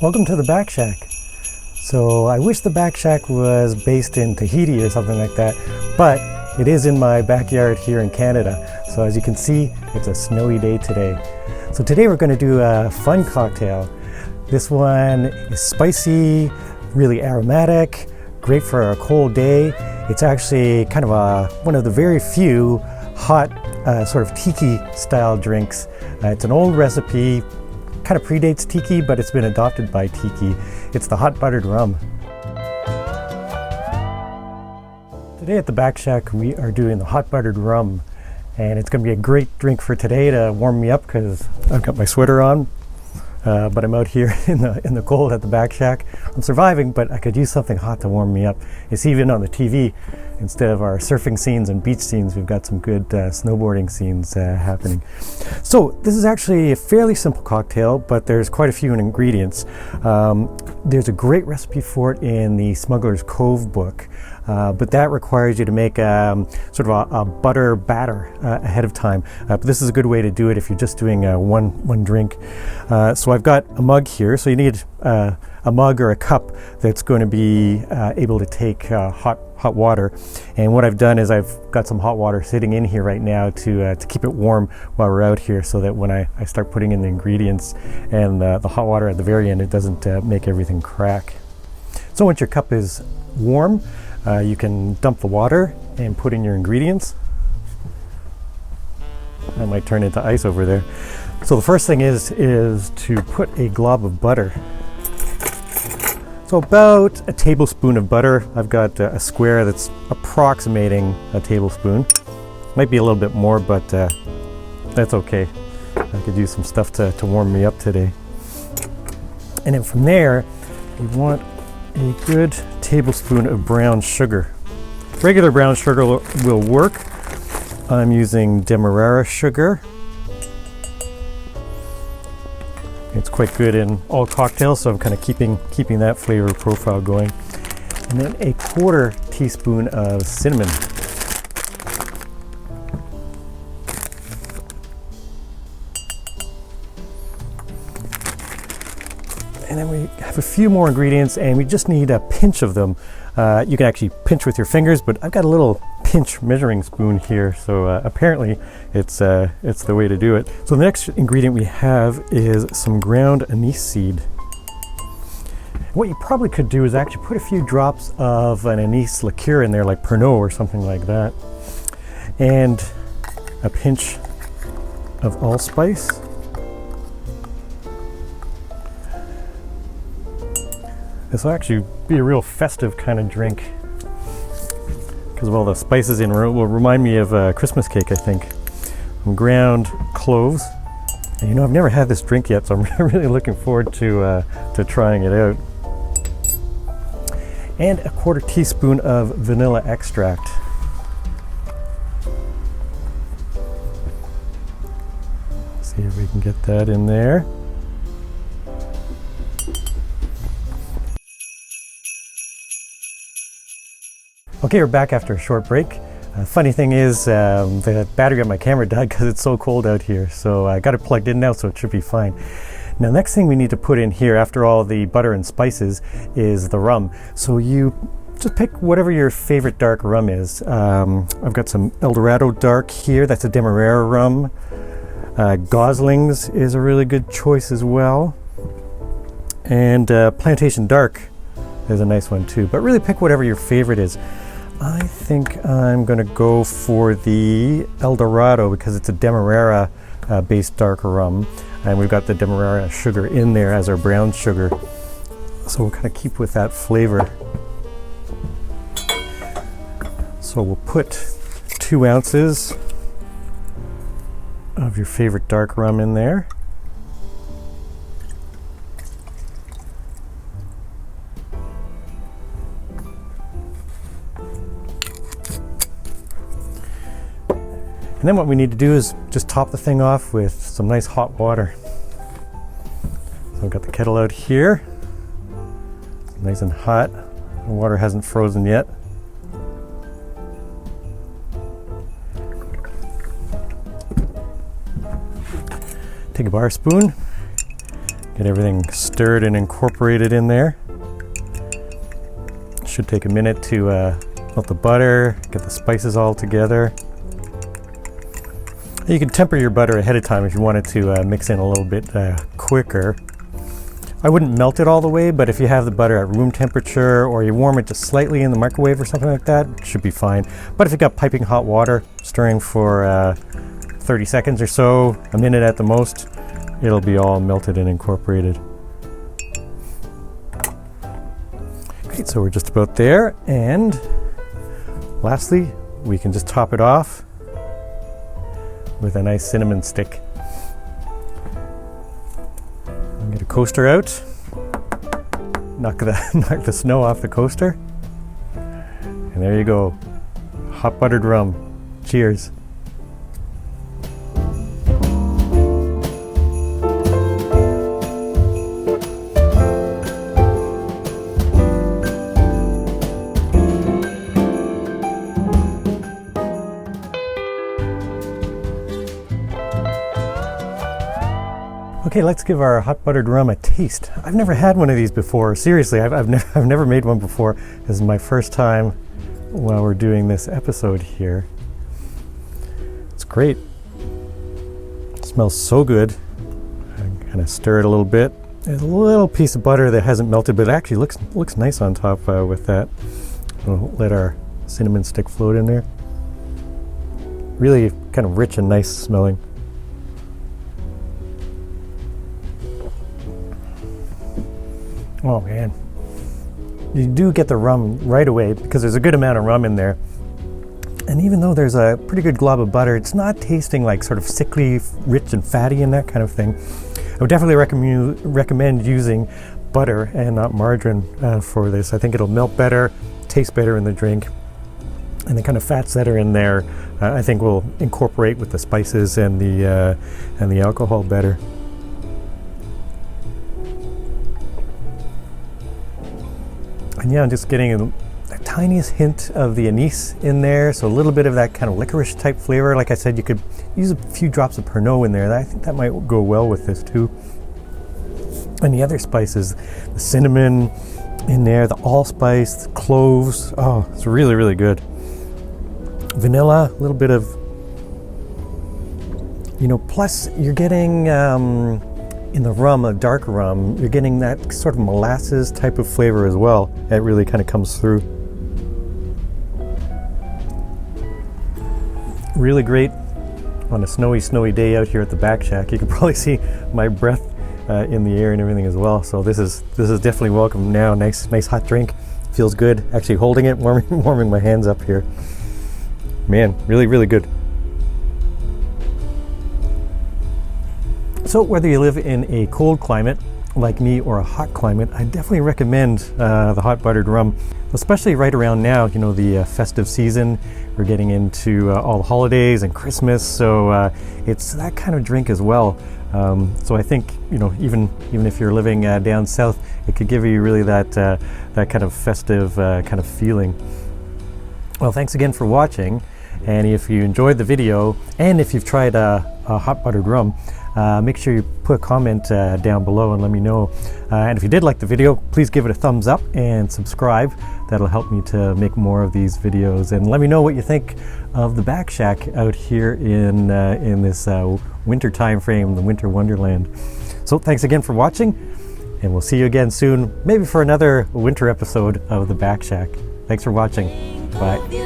Welcome to the Back Shack. So I wish the Back Shack was based in Tahiti or something like that, but it is in my backyard here in Canada. So as you can see, it's a snowy day today. So today we're going to do a fun cocktail. This one is spicy, really aromatic, great for a cold day. It's actually kind of one of the very few hot sort of tiki style drinks. It's an old recipe, kind of predates tiki, but it's been adopted by tiki. It's the Hot Buttered Rum. Today at the Back Shack we are doing the Hot Buttered Rum, and it's going to be a great drink for today to warm me up because I've got my sweater on, but I'm out here in the cold at the Back Shack. I'm surviving, but I could use something hot to warm me up. It's even on the TV. Instead of our surfing scenes and beach scenes, we've got some good snowboarding scenes happening. So this is actually a fairly simple cocktail, but there's quite a few ingredients. There's a great recipe for it in the Smuggler's Cove book, but that requires you to make sort of a butter batter ahead of time. But this is a good way to do it if you're just doing one drink. So I've got a mug here, so you need a mug or a cup that's going to be able to take hot water. And what I've done is I've got some hot water sitting in here right now to keep it warm while we're out here, so that when I start putting in the ingredients and the hot water at the very end, it doesn't make everything crack. So once your cup is warm, you can dump the water and put in your ingredients. That might turn into ice over there. So the first thing is to put a glob of butter. So about a tablespoon of butter. I've got a square that's approximating a tablespoon. Might be a little bit more, but that's okay. I could use some stuff to warm me up today. And then from there, you want a good tablespoon of brown sugar. Regular brown sugar will work. I'm using Demerara sugar. It's quite good in all cocktails, so I'm kind of keeping that flavor profile going. And then a quarter teaspoon of cinnamon. And then we have a few more ingredients, and we just need a pinch of them. You can actually pinch with your fingers, but I've got a little pinch measuring spoon here, so apparently it's the way to do it. So the next ingredient we have is some ground anise seed. What you probably could do is actually put a few drops of an anise liqueur in there, like Pernod or something like that, and a pinch of allspice. This will actually be a real festive kind of drink because of all the spices in it. Will remind me of Christmas cake, I think. Some ground cloves. And you know, I've never had this drink yet, so I'm really looking forward to trying it out. And a quarter teaspoon of vanilla extract. See if we can get that in there. Okay, we're back after a short break. Funny thing is, the battery on my camera died because it's so cold out here, so I got it plugged in now, so it should be fine. Now, next thing we need to put in here, after all the butter and spices, is the rum. So you just pick whatever your favorite dark rum is. I've got some Eldorado Dark here, that's a Demerara rum. Goslings is a really good choice as well. And Plantation Dark is a nice one too, but really pick whatever your favorite is. I think I'm going to go for the Eldorado because it's a Demerara based dark rum, and we've got the Demerara sugar in there as our brown sugar, so we'll kind of keep with that flavor. So we'll put 2 ounces of your favorite dark rum in there. And then what we need to do is just top the thing off with some nice hot water. So I've got the kettle out here, nice and hot. The water hasn't frozen yet. Take a bar spoon, Get everything stirred and incorporated in there. Should take a minute to melt the butter, get the spices all together. You can temper your butter ahead of time if you wanted to mix in a little bit quicker. I wouldn't melt it all the way, but if you have the butter at room temperature or you warm it just slightly in the microwave or something like that, it should be fine. But if you got piping hot water, stirring for 30 seconds or so, a minute at the most, it'll be all melted and incorporated. Great, so we're just about there. And lastly, we can just top it off with a nice cinnamon stick. Get a coaster out, knock the snow off the coaster, and there you go, hot buttered rum. Cheers. Okay, let's give our hot buttered rum a taste. I've never had one of these before. Seriously, I've never made one before. This is my first time while we're doing this episode here. It's great. It smells so good. I'm gonna stir it a little bit. There's a little piece of butter that hasn't melted, but it actually looks nice on top with that. We'll let our cinnamon stick float in there. Really kind of rich and nice smelling. Oh man, you do get the rum right away because there's a good amount of rum in there. And even though there's a pretty good glob of butter, it's not tasting like sort of sickly, rich and fatty and that kind of thing. I would definitely recommend using butter and not margarine for this. I think it'll melt better, taste better in the drink. And the kind of fats that are in there, I think will incorporate with the spices and the alcohol better. And yeah, I'm just getting the tiniest hint of the anise in there, so a little bit of that kind of licorice type flavor. Like I said, you could use a few drops of Pernod in there. I think that might go well with this too. And the other spices, the cinnamon in there, the allspice, the cloves. Oh, it's really, really good. Vanilla, a little bit of, plus you're getting in the rum, a dark rum, you're getting that sort of molasses type of flavor as well. That really kind of comes through. Really great on a snowy day out here at the Back Shack. You can probably see my breath in the air and everything as well. So this is definitely welcome now. Nice hot drink. Feels good. Actually holding it, warming my hands up here. Man, really, really good. So whether you live in a cold climate like me or a hot climate, I definitely recommend the hot buttered rum, especially right around now, the festive season. We're getting into all the holidays and Christmas, so it's that kind of drink as well. So I think, even if you're living down south, it could give you really that kind of festive kind of feeling. Well, thanks again for watching. And if you enjoyed the video, and if you've tried a hot buttered rum, make sure you put a comment down below and let me know. And if you did like the video, please give it a thumbs up and subscribe. That'll help me to make more of these videos. And let me know what you think of the Back Shack out here in this winter time frame, the winter wonderland. So thanks again for watching, and we'll see you again soon, maybe for another winter episode of the Back Shack. Thanks for watching. Bye.